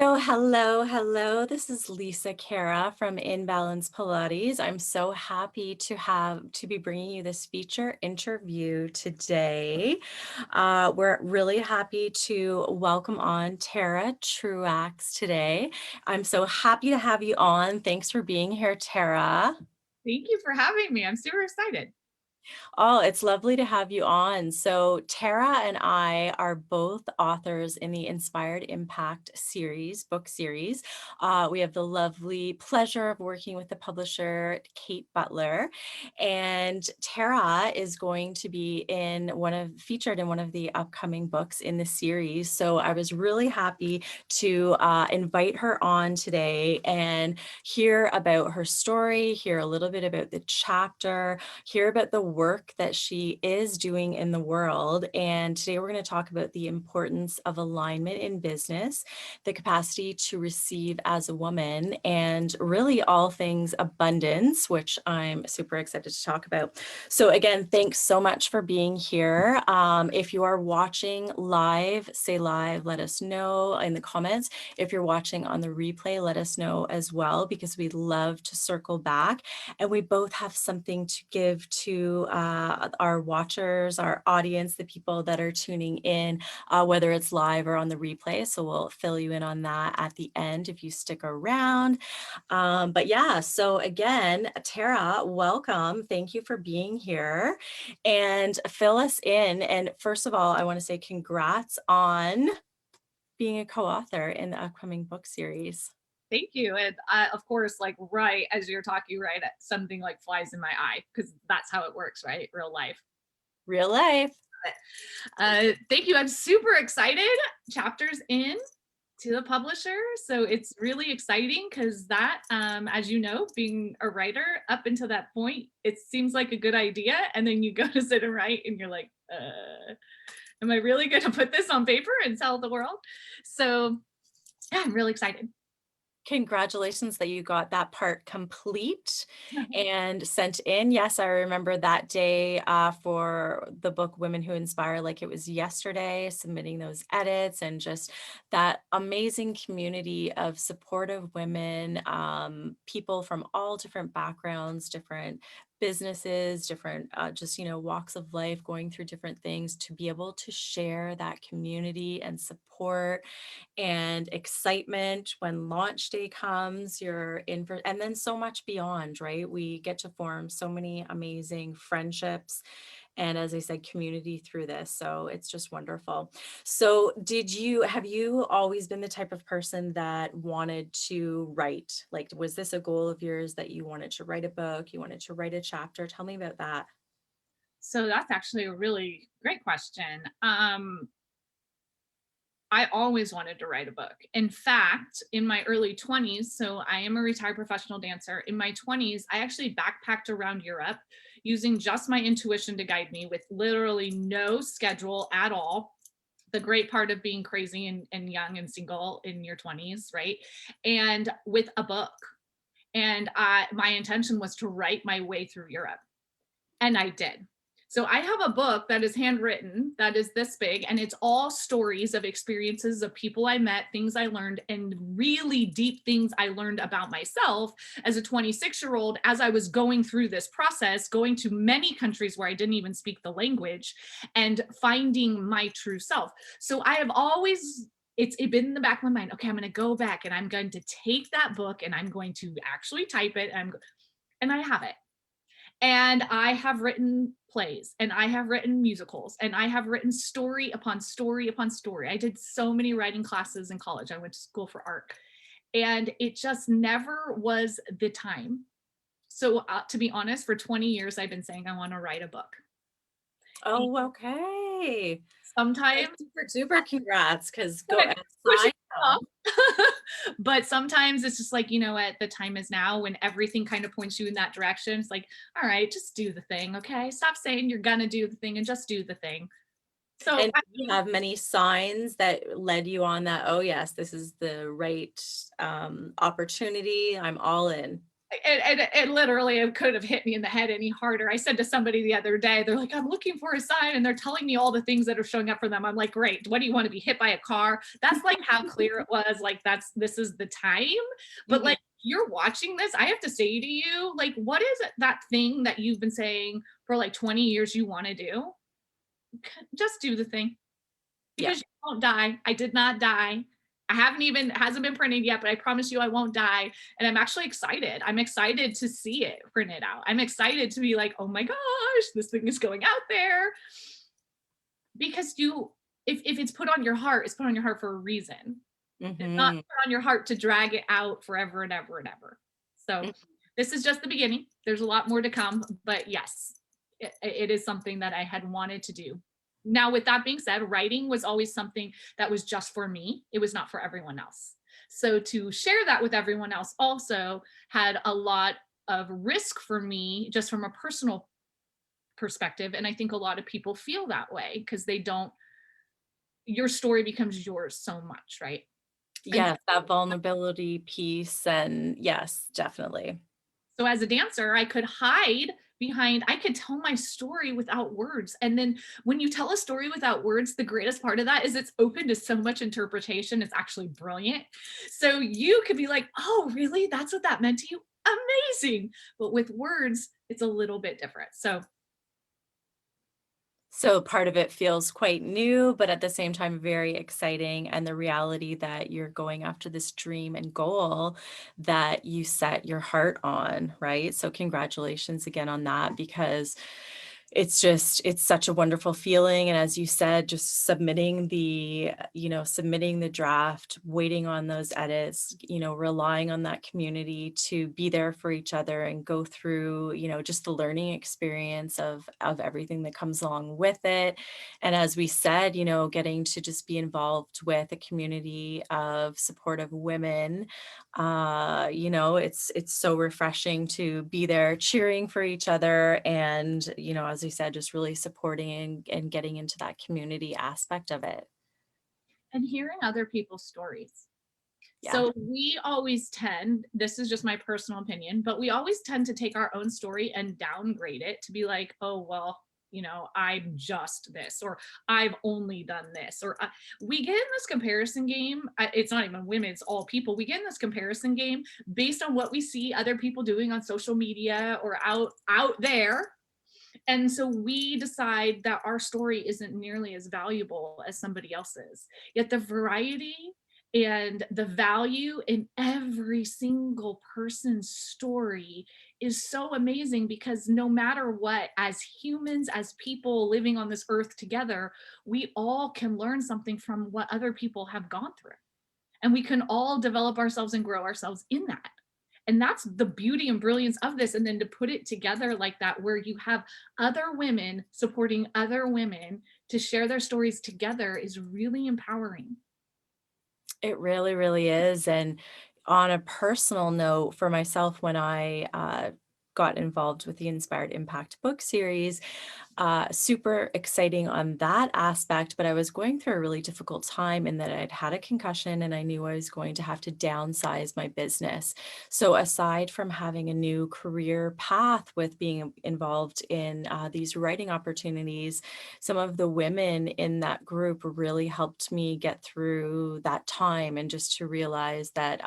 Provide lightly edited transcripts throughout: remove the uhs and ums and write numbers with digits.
So hello. This is Lisa Cara from In Balance Pilates. I'm so happy to be bringing you this feature interview today. We're really happy to welcome on Tara Truax today. I'm so happy to have you on. Thanks for being here, Tara. Thank you for having me. I'm super excited. Oh, it's lovely to have you on. So, Tara and I are both authors in the Inspired Impact series, book series. We have the lovely pleasure of working with the publisher, Kate Butler. And Tara is going to be featured in one of the upcoming books in the series. So, I was really happy to invite her on today and hear about her story, hear a little bit about the chapter, hear about the work that she is doing in the world. And today we're going to talk about the importance of alignment in business, the capacity to receive as a woman, and really all things abundance, which I'm super excited to talk about. So again, thanks so much for being here. If you are watching live, say live, let us know in the comments. If you're watching on the replay, let us know as well, because we love to circle back and we both have something to give to our watchers, our audience, the people that are tuning in, whether it's live or on the replay. So we'll fill you in on that at the end if you stick around. But yeah, so again, Tara, welcome. Thank you for being here and fill us in. And first of all, I want to say congrats on being a co-author in the upcoming book series. Thank you. And of course, like right as you're talking, right, something like flies in my eye because that's how it works, right? Real life. Real life. Thank you. I'm super excited. Chapters in to the publisher. So it's really exciting because that, as you know, being a writer up until that point, it seems like a good idea. And then you go to sit and write and you're like, am I really going to put this on paper and tell the world? So yeah, I'm really excited. Congratulations that you got that part complete and sent in. Yes, I remember that day for the book Women Who Inspire, like it was yesterday, submitting those edits and just that amazing community of supportive women, people from all different backgrounds, different businesses, different just, walks of life, going through different things to be able to share that community and support and excitement when launch day comes, you're in for, and then so much beyond, right? We get to form so many amazing friendships. And as I said, community through this. So it's just wonderful. So have you always been the type of person that wanted to write? Like, was this a goal of yours that you wanted to write a book? You wanted to write a chapter? Tell me about that. So that's actually a really great question. I always wanted to write a book. In fact, in my early 20s, so I am a retired professional dancer. In my 20s, I actually backpacked around Europe using just my intuition to guide me with literally no schedule at all. The great part of being crazy and young and single in your 20s, right? And with a book. And my intention was to write my way through Europe. And I did. So I have a book that is handwritten, that is this big, and it's all stories of experiences of people I met, things I learned, and really deep things I learned about myself as a 26-year-old as I was going through this process, going to many countries where I didn't even speak the language and finding my true self. So I have always it's been in the back of my mind. Okay, I'm going to go back and I'm going to take that book and I'm going to actually type it and I have it. And I have written plays and I have written musicals and I have written story upon story upon story. I did so many writing classes in college. I went to school for art and it just never was the time. So, to be honest, for 20 years, I've been saying I want to write a book. Oh, okay. Well, Sometimes super congrats, because go I'm as pushing I it know. off. But sometimes it's just like, what the time is now when everything kind of points you in that direction. It's like, all right, just do the thing. Okay. Stop saying you're going to do the thing and just do the thing. So And you have many signs that led you on that, oh yes, this is the right opportunity. I'm all in. And literally it could have hit me in the head any harder. I said to somebody the other day, they're like, I'm looking for a sign, and they're telling me all the things that are showing up for them. I'm like, great. What do you want to be hit by a car? That's like how clear it was. Like, this is the time. But Mhm. like, you're watching this, I have to say to you, like, what is it, that thing that you've been saying for like 20 years you want to do? Just do the thing, Yeah. because you won't die. I did not die. I haven't even hasn't been printed yet, but I promise you I won't die. And I'm actually excited. I'm excited to see it printed out. I'm excited to be like, oh my gosh, this thing is going out there. Because if it's put on your heart, it's put on your heart for a reason. It's not Mhm. put on your heart to drag it out forever and ever and ever. So this is just the beginning. There's a lot more to come, but yes, it is something that I had wanted to do. Now, with that being said, writing was always something that was just for me. It was not for everyone else. So to share that with everyone else also had a lot of risk for me just from a personal perspective. And I think a lot of people feel that way because they don't, your story becomes yours so much, right? And Yes, that vulnerability piece, and yes, definitely. so as a dancer, I could hide behind, I could tell my story without words. And then when you tell a story without words, the greatest part of that is it's open to so much interpretation. It's actually brilliant. So you could be like, oh, really? That's what that meant to you? Amazing. But with words, it's a little bit different. So So part of it feels quite new, but at the same time, very exciting. And the reality that you're going after this dream and goal that you set your heart on, right? So congratulations again on that, because it's such a wonderful feeling. And as you said, just submitting submitting the draft, waiting on those edits, relying on that community to be there for each other and go through, just the learning experience of everything that comes along with it. And as we said, getting to just be involved with a community of supportive women, it's so refreshing to be there cheering for each other, and as we said, just really supporting and getting into that community aspect of it. and hearing other people's stories. Yeah. So we always tend, this is just my personal opinion, but we always tend to take our own story and downgrade it to be like, oh, well, I'm just this, or I've only done this, or we get in this comparison game. It's not even women, it's all people. We get in this comparison game based on what we see other people doing on social media or out there, and so we decide that our story isn't nearly as valuable as somebody else's. Yet the variety and the value in every single person's story is so amazing, because no matter what, as humans, as people living on this earth together, we all can learn something from what other people have gone through. And we can all develop ourselves and grow ourselves in that. And that's the beauty and brilliance of this. And then to put it together like that, where you have other women supporting other women to share their stories together, is really empowering. It really, really is. And on a personal note, for myself, when I got involved with the Inspired Impact book series, super exciting on that aspect, but I was going through a really difficult time in that I'd had a concussion and I knew I was going to have to downsize my business. So aside from having a new career path with being involved in these writing opportunities, some of the women in that group really helped me get through that time, and just to realize that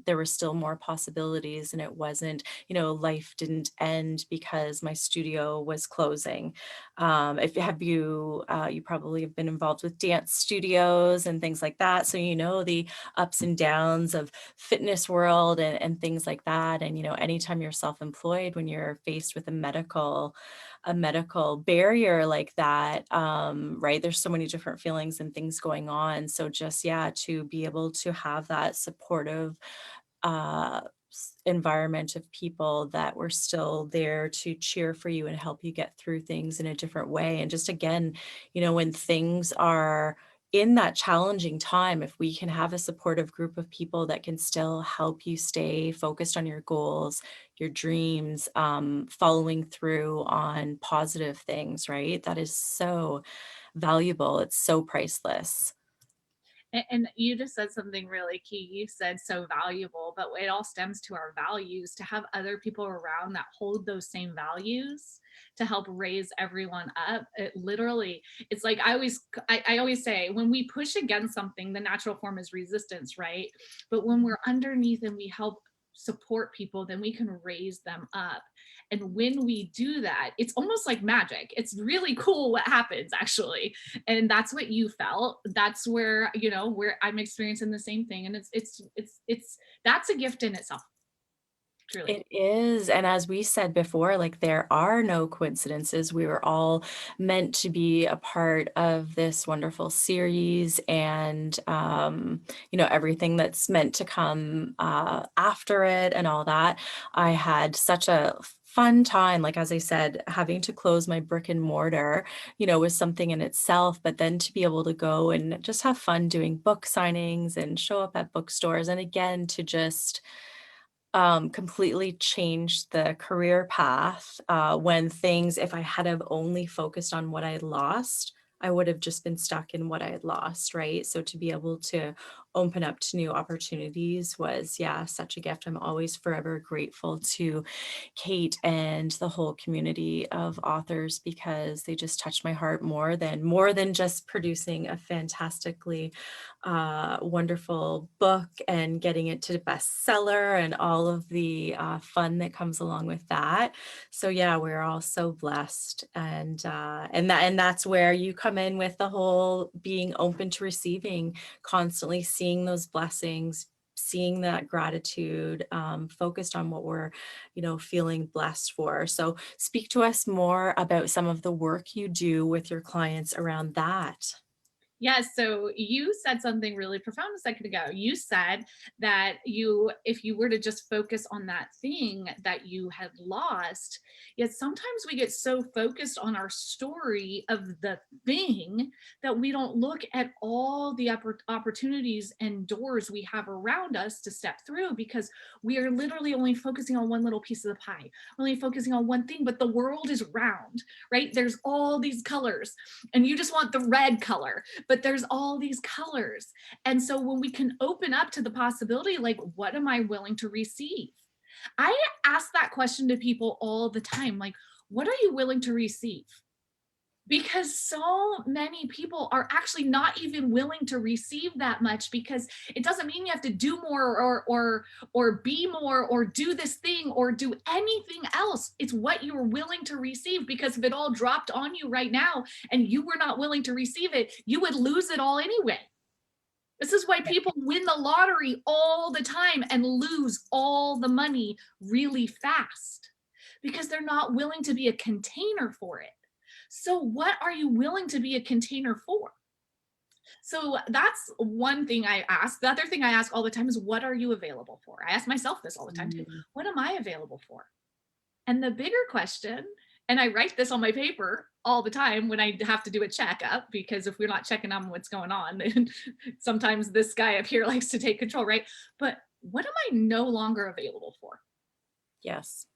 there were still more possibilities, and it wasn't, life didn't end because my studio was closing. If have you you probably have been involved with dance studios and things like that, so the ups and downs of fitness world and things like that. And anytime you're self-employed, when you're faced with a medical barrier like that, right, there's so many different feelings and things going on. So just, yeah, to be able to have that supportive environment of people that were still there to cheer for you and help you get through things in a different way. And just again, when things are in that challenging time, if we can have a supportive group of people that can still help you stay focused on your goals, your dreams, following through on positive things, right? That is so valuable. It's so priceless. And you just said something really key. You said so valuable, but it all stems to our values, to have other people around that hold those same values to help raise everyone up. It literally, it's like I always say, when we push against something, the natural form is resistance, right? But when we're underneath and we help support people, then we can raise them up. And when we do that, it's almost like magic. It's really cool what happens, actually. And that's what you felt. That's where, where I'm experiencing the same thing. And it's that's a gift in itself, truly. It is, and as we said before, like, there are no coincidences. We were all meant to be a part of this wonderful series and, everything that's meant to come, after it and all that. I had such a fun time, like, as I said, having to close my brick and mortar, was something in itself, but then to be able to go and just have fun doing book signings and show up at bookstores, and again, to just completely changed the career path, when things if I had have only focused on what I had lost, I would have just been stuck in what I had lost, right? So to be able to open up to new opportunities was, yeah, such a gift. I'm always forever grateful to Kate and the whole community of authors because they just touched my heart more than just producing a fantastically wonderful book and getting it to bestseller and all of the fun that comes along with that. So yeah, we're all so blessed, and that's where you come in with the whole being open to receiving, constantly seeing those blessings. Seeing that gratitude, focused on what we're, feeling blessed for. So, speak to us more about some of the work you do with your clients around that. Yes. So you said something really profound a second ago. You said that if you were to just focus on that thing that you had lost, yet sometimes we get so focused on our story of the thing that we don't look at all the opportunities and doors we have around us to step through because we are literally only focusing on one little piece of the pie, only focusing on one thing, but the world is round, right? There's all these colors and you just want the red color, but there's all these colors. And so when we can open up to the possibility, like, what am I willing to receive? I ask that question to people all the time, like, what are you willing to receive? Because so many people are actually not even willing to receive that much because it doesn't mean you have to do more or be more or do this thing or do anything else. It's what you're willing to receive, because if it all dropped on you right now and you were not willing to receive it, you would lose it all anyway. This is why people win the lottery all the time and lose all the money really fast, because they're not willing to be a container for it. So, what are you willing to be a container for? So, that's one thing I ask. The other thing I ask all the time is, what are you available for? I ask myself this all the time too. Mm. What am I available for? And the bigger question, and I write this on my paper all the time when I have to do a checkup, because if we're not checking on what's going on, then sometimes this guy up here likes to take control, right? But what am I no longer available for? Yes.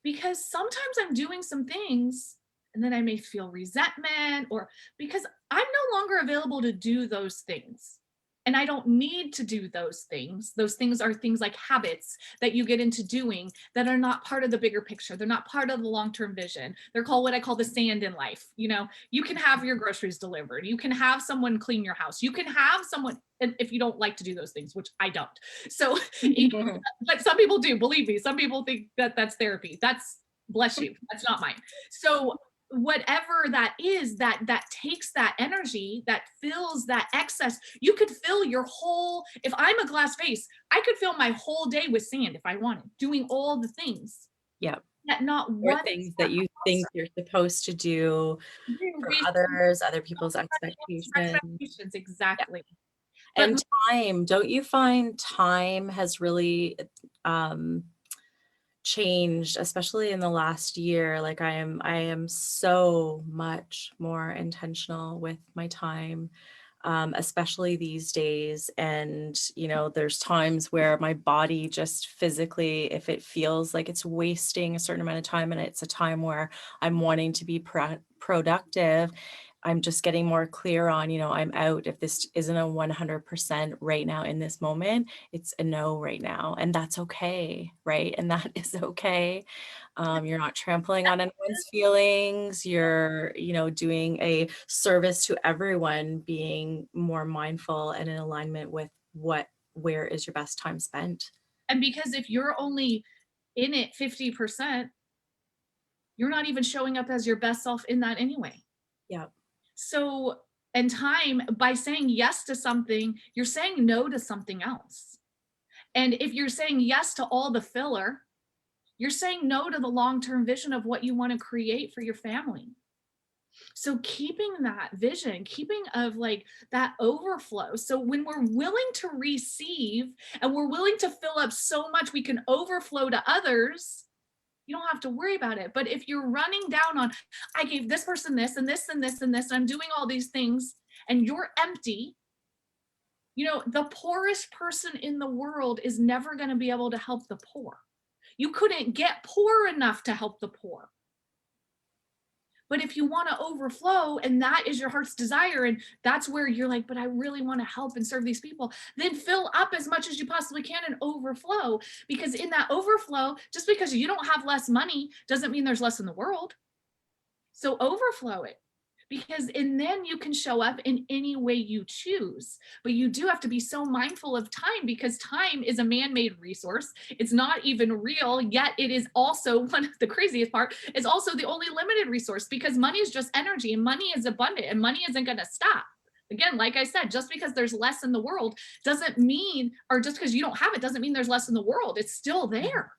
Because sometimes I'm doing some things and then I may feel resentment, or because I'm no longer available to do those things. And I don't need to do those things. Those things are things like habits that you get into doing that are not part of the bigger picture. They're not part of the long term vision. They're called what I call the sand in life. You can have your groceries delivered. You can have someone clean your house. You can have someone, and if you don't like to do those things, which I don't. So, but some people do, believe me. Some people think that that's therapy. That's, bless you. That's not mine. So whatever that is, that takes that energy, that fills that excess. You could fill your whole, if I'm a glass vase, I could fill my whole day with sand if I wanted, doing all the things Yep. that not Or one things that step you think closer. you're supposed to do for others, other people's expectations. Expectations, Yeah. exactly. But And time, don't you find time has really, um, changed, especially in the last year? Like, I am so much more intentional with my time, especially these days. And, there's times where my body just physically, if it feels like it's wasting a certain amount of time and it's a time where I'm wanting to be productive, I'm just getting more clear on, I'm out. If this isn't a 100% right now in this moment, it's a no right now. And that's okay, right? And that is okay. You're not trampling on anyone's feelings. You're, doing a service to everyone, being more mindful and in alignment with where is your best time spent. And because if you're only in it 50%, you're not even showing up as your best self in that anyway. Yeah. So, and time, by saying yes to something, you're saying no to something else. And if you're saying yes to all the filler, you're saying no to the long term vision of what you want to create for your family. So keeping that vision, keeping of like that overflow. So when we're willing to receive and we're willing to fill up so much we can overflow to others, you don't have to worry about it. But if you're running down on, I gave this person this and this and this and this, and I'm doing all these things, and you're empty, the poorest person in the world is never going to be able to help the poor. You couldn't get poor enough to help the poor. But if you want to overflow and that is your heart's desire, and that's where you're like, but I really want to help and serve these people, then fill up as much as you possibly can and overflow. Because in that overflow, just because you don't have less money doesn't mean there's less in the world. So overflow it. And then you can show up in any way you choose. But you do have to be so mindful of time, because time is a man-made resource. It's not even real, yet it is also one of the craziest part. It's also the only limited resource, because money is just energy, and money is abundant, and money isn't going to stop. Again, like I said, just because there's less in the world doesn't mean, or just because you don't have it doesn't mean there's less in the world. It's still there.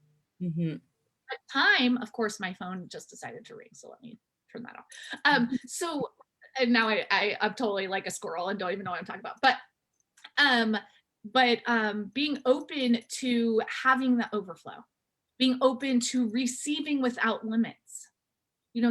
Mm-hmm. But time, of course, my phone just decided to ring, so let me turn that off. So, and now I'm totally like a squirrel and don't even know what I'm talking about. Being open to having the overflow, being open to receiving without limits.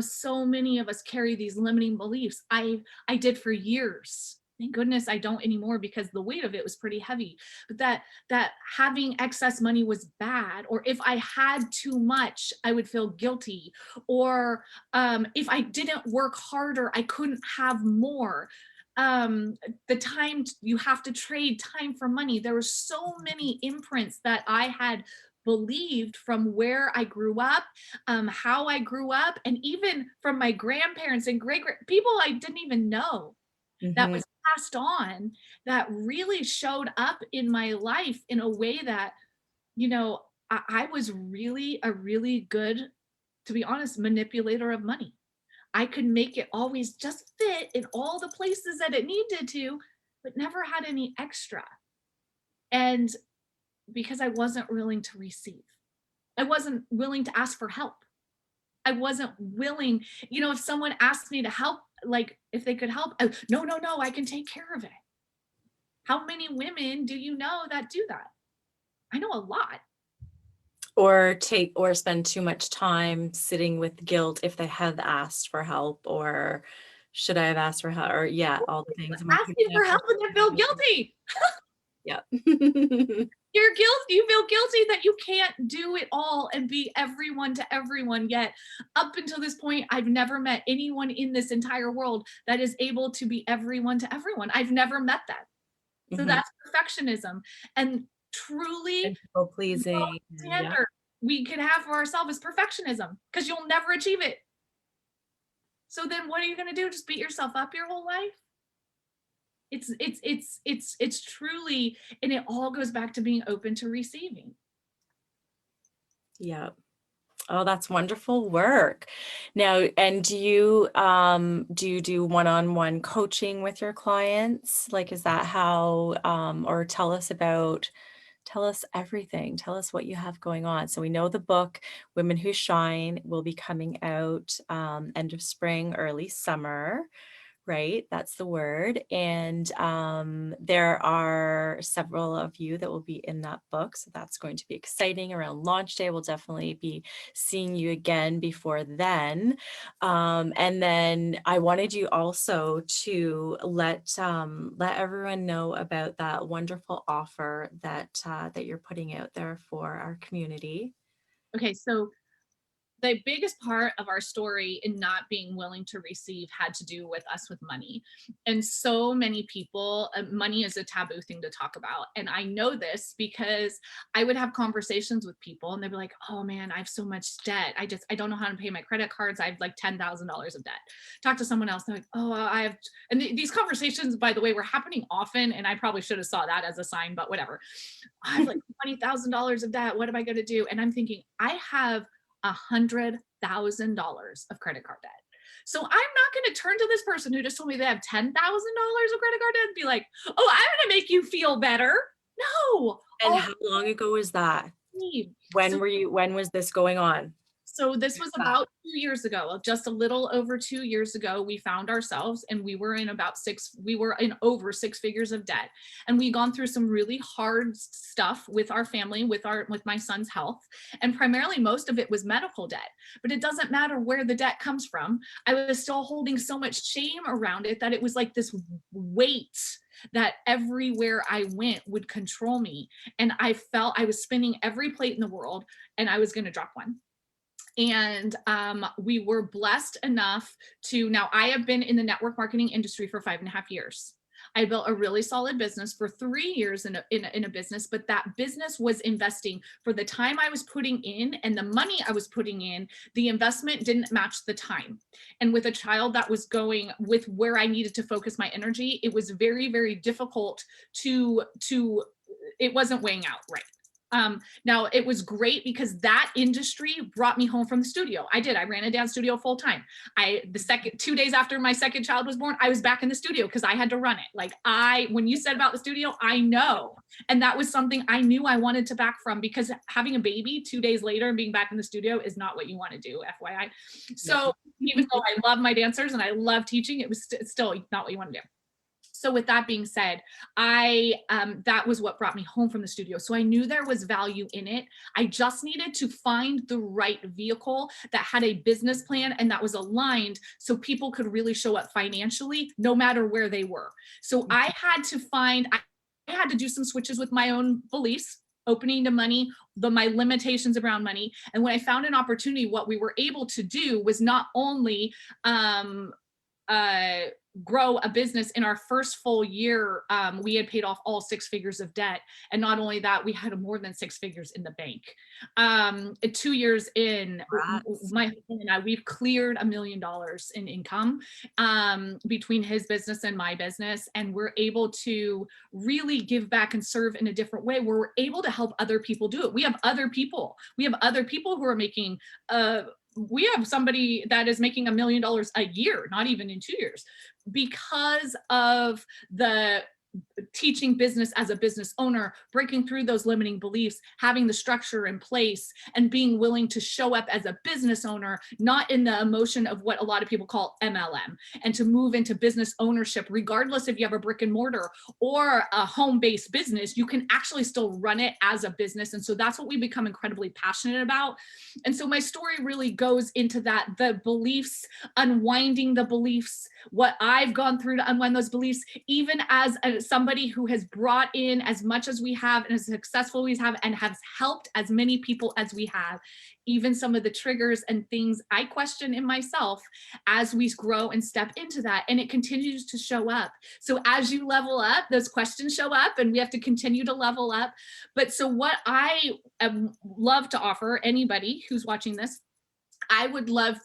So many of us carry these limiting beliefs. I did for years. Thank goodness I don't anymore, because the weight of it was pretty heavy. But that having excess money was bad, or if I had too much, I would feel guilty, or if I didn't work harder, I couldn't have more. The time you have to trade time for money. There were so many imprints that I had believed from where I grew up, how I grew up, and even from my grandparents and great people I didn't even know, that Mm-hmm. was passed on, that really showed up in my life in a way that, I was really a really good, to be honest, manipulator of money. I could make it always just fit in all the places that it needed to, but never had any extra. And because I wasn't willing to receive. I wasn't willing to ask for help. I wasn't willing, if someone asked me to help, like if they could help, no, no, no, I can take care of it. How many women do you know that do that? I know a lot. Or spend too much time sitting with guilt if they have asked for help, or should I have asked for help, or yeah, all the things. Am I putting Asking for help and then feel effort? guilty. Yeah. You're guilty. You feel guilty that you can't do it all and be everyone to everyone. Yet, up until this point, I've never met anyone in this entire world that is able to be everyone to everyone. I've never met that. So Mhm. that's perfectionism. And truly, And people the pleasing. Yeah. standard we can have for ourselves is perfectionism, because you'll never achieve it. So then what are you going to do? Just beat yourself up your whole life? It's truly, and it all goes back to being open to receiving. Yeah. Oh, that's wonderful work. Now, and do you do one-on-one coaching with your clients? Like, is that how, or tell us everything. Tell us what you have going on. So we know the book, Women Who Shine, will be coming out end of spring, early summer, right? That's the word. And there are several of you that will be in that book. So that's going to be exciting. Around launch day, we'll definitely be seeing you again before then. And then I wanted you also to let everyone know about that wonderful offer that you're putting out there for our community. Okay, so the biggest part of our story in not being willing to receive had to do with us with money. And so many people, money is a taboo thing to talk about. And I know this because I would have conversations with people and they'd be like, oh man, I have so much debt. I don't know how to pay my credit cards. I have like $10,000 of debt. Talk to someone else. They're like, oh, I have, and these conversations, by the way, were happening often. And I probably should have saw that as a sign, but whatever. I have like $20,000 of debt. What am I going to do? And I'm thinking, I have $100,000 of credit card debt. So I'm not going to turn to this person who just told me they have $10,000 of credit card debt and be like, oh, I'm going to make you feel better. No. And how long ago was that? So When was this going on? So this was about 2 years ago, just a little over 2 years ago, we found ourselves and we were in over six figures of debt. And we gone through some really hard stuff with our family, with my son's health. And primarily most of it was medical debt, but it doesn't matter where the debt comes from. I was still holding so much shame around it that it was like this weight that everywhere I went would control me. And I felt I was spinning every plate in the world and I was going to drop one. And we were blessed enough to, now I have been in the network marketing industry for 5.5 years. I built a really solid business for 3 years in a business, but that business was investing for the time I was putting in and the money I was putting in, the investment didn't match the time. And with a child that was going with where I needed to focus my energy, it was very, very difficult to it wasn't weighing out right. Now it was great because that industry brought me home from the studio. I ran a dance studio full time. 2 days after my second child was born, I was back in the studio because I had to run it. Like when you said about the studio, I know. And that was something I knew I wanted to back from, because having a baby 2 days later and being back in the studio is not what you want to do, FYI. So even though I love my dancers and I love teaching, it was still not what you want to do. So with that being said, that was what brought me home from the studio. So I knew there was value in it. I just needed to find the right vehicle that had a business plan and that was aligned so people could really show up financially no matter where they were. So I had to do some switches with my own beliefs, opening to money, my limitations around money. And when I found an opportunity, what we were able to do was not only grow a business. In our first full year, we had paid off all 6 figures of debt. And not only that, we had more than 6 figures in the bank. 2 years in, my husband and I, we've cleared $1 million in income between his business and my business. And we're able to really give back and serve in a different way where we're able to help other people do it. We have other people who are making we have somebody that is making $1 million a year, not even in 2 years, because of the teaching business as a business owner, breaking through those limiting beliefs, having the structure in place, and being willing to show up as a business owner, not in the emotion of what a lot of people call MLM, and to move into business ownership. Regardless if you have a brick and mortar or a home-based business, you can actually still run it as a business. And so that's what we become incredibly passionate about. And so my story really goes into that, the beliefs, unwinding the beliefs, what I've gone through to unwind those beliefs, even as somebody who has brought in as much as we have and as successful as we have and has helped as many people as we have, even some of the triggers and things I question in myself as we grow and step into that. And it continues to show up. So as you level up, those questions show up and we have to continue to level up. But so what I love to offer anybody who's watching this, I would love,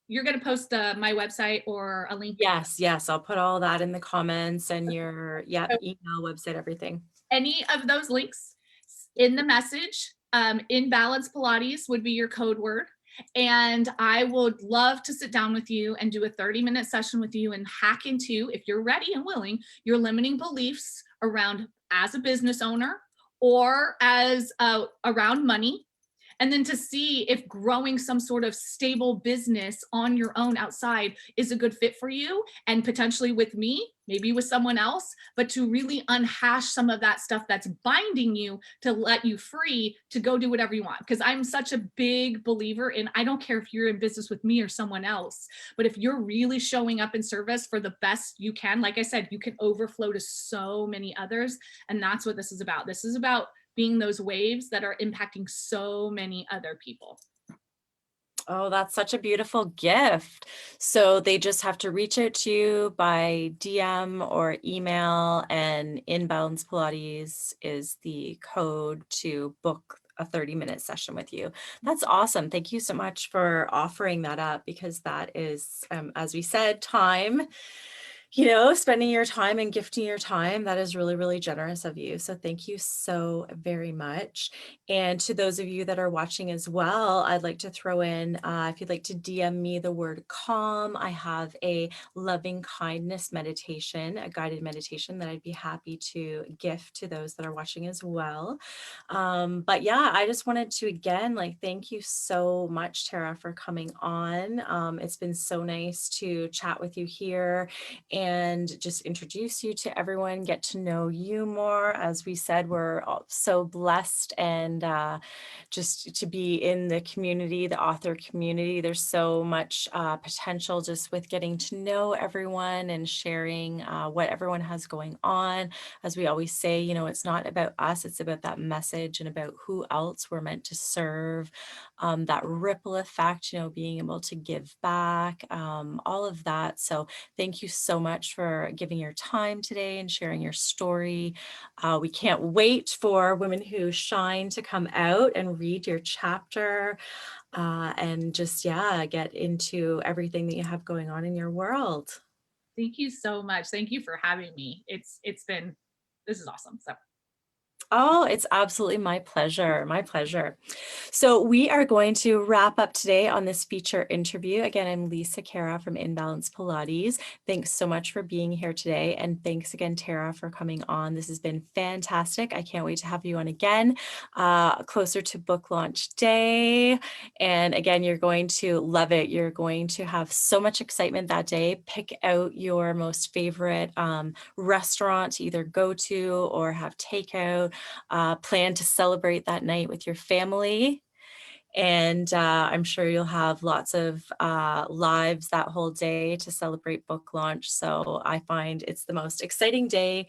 you're going to post my website or a link? Yes. I'll put all that in the comments and your email, website, everything. Any of those links in the message. In Balance Pilates would be your code word. And I would love to sit down with you and do a 30-minute session with you and hack into, if you're ready and willing, your limiting beliefs around as a business owner or as around money. And then to see if growing some sort of stable business on your own outside is a good fit for you, and potentially with me, maybe with someone else, but to really unhash some of that stuff that's binding you to let you free to go do whatever you want. Because I'm such a big believer in, I don't care if you're in business with me or someone else, but if you're really showing up in service for the best you can, like I said, you can overflow to so many others. And that's what this is about. This is about being those waves that are impacting so many other people. Oh, that's such a beautiful gift. So they just have to reach out to you by DM or email, and Inbounds Pilates is the code to book a 30-minute session with you. That's awesome. Thank you so much for offering that up, because that is, as we said, time. Spending your time and gifting your time, that is really, really generous of you. So thank you so very much. And to those of you that are watching as well, I'd like to throw in, if you'd like to DM me the word calm, I have a loving kindness meditation, a guided meditation that I'd be happy to gift to those that are watching as well. But yeah, I just wanted to again, thank you so much, Tara, for coming on. It's been so nice to chat with you here and just introduce you to everyone, get to know you more. As we said, we're all so blessed, and just to be in the community, the author community. There's so much potential just with getting to know everyone and sharing what everyone has going on. As we always say, it's not about us, it's about that message and about who else we're meant to serve. That ripple effect, being able to give back, all of that. So thank you so much for giving your time today and sharing your story. We can't wait for Women Who Shine to come out and read your chapter, and just, yeah, get into everything that you have going on in your world. Thank you so much. Thank you for having me. It's been this is awesome. So Oh, it's absolutely my pleasure. My pleasure. So we are going to wrap up today on this feature interview. Again, I'm Lisa Cara from Inbalance Pilates. Thanks so much for being here today. And thanks again, Tara, for coming on. This has been fantastic. I can't wait to have you on again, closer to book launch day. And again, you're going to love it. You're going to have so much excitement that day. Pick out your most favorite restaurant to either go to or have takeout. Plan to celebrate that night with your family. And I'm sure you'll have lots of lives that whole day to celebrate book launch. So I find it's the most exciting day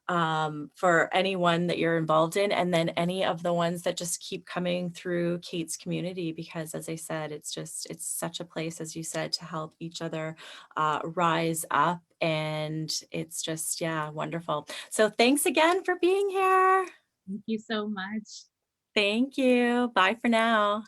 for anyone that you're involved in, and then any of the ones that just keep coming through Kate's community, because as I said, it's such a place, as you said, to help each other rise up. And it's just, yeah, wonderful. So thanks again for being here. thank you so much. Thank you. Bye for now.